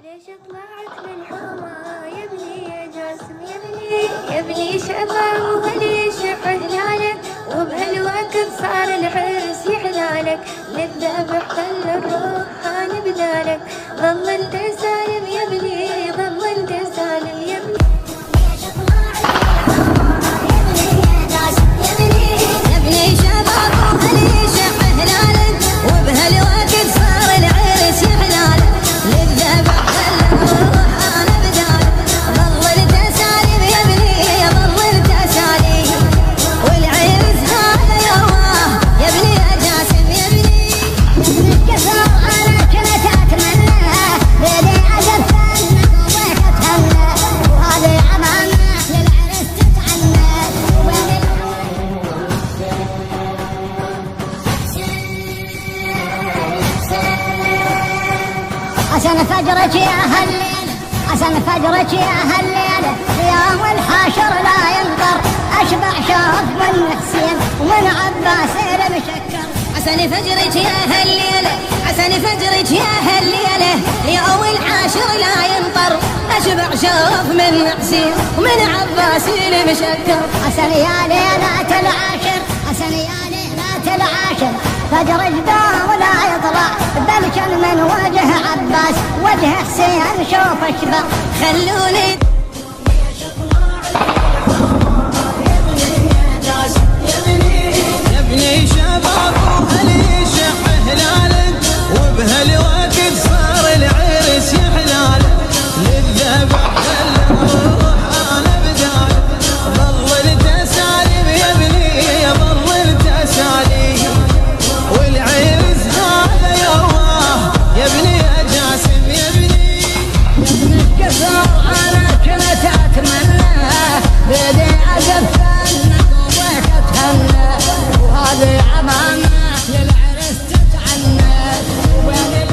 ليش طلعت من حومة يا ابني يا جاسم يا ابني شباب وليش حلالك وبهالوقت صار العرس يحلالك للذبح خلى الروح خان بدالك ظل انت سالم يا ابني ظل انت سالم يا ابني ليش طلعت يا ابني شباب وليش حلالك وبهالوقت صار العرس يحلالك للذبح عشان فجرك يا هالليل عشان فجرك يا هالليل يوم الحاشر لا ينطر اشبع شوف من حسين ومن عباس المشكر عشان فجرك يا هالليلة عشان فجرك يا هالليلة يوم العاشر لا ينطر اشبع شوف من حسين ومن عباس المشكر عشان يا ليلة العاشر عشان يا ليلة العاشر فجر جداه ولا يطلع بل كان من وجه عباس وجه حسين شوف اشبع خلوني يا ابني شباب وهليش حلالك وبهالوقت صار العرس يحلالك للذبح خلى الروح انا بدالك ظللت سالم يا ابني ظللت سالم والعرس هذا يواه يا ابني يا جاسم يا ابني الكسر انا كنت اتمنى بدي ادفنك وتهنى وهذه امانه للعرس تتعنى وين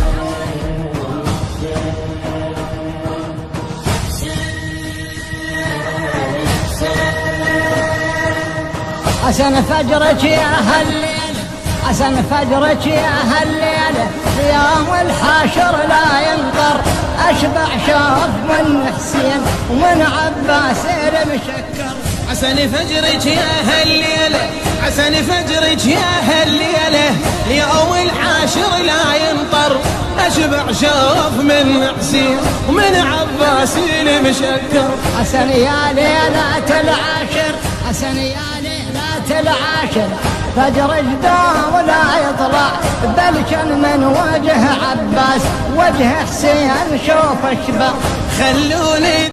عشان فجرك يا هالليل عشان فجرك يا هالليل يوم الحاشر لا ينطر اشبع شوف من حسين ومن عباس المشكر عسن فجرك يا هالليلة عسن فجرك يا هالليلة اليوم العاشر لا ينطر اشبع شوف من حسين ومن عباس المشكر عسن يا ليلة العاشر عسن يا ليلة العاشر فجر جداه ولا يطلع بل كان من وجه عباس وجه حسين شوف اشبع خلوني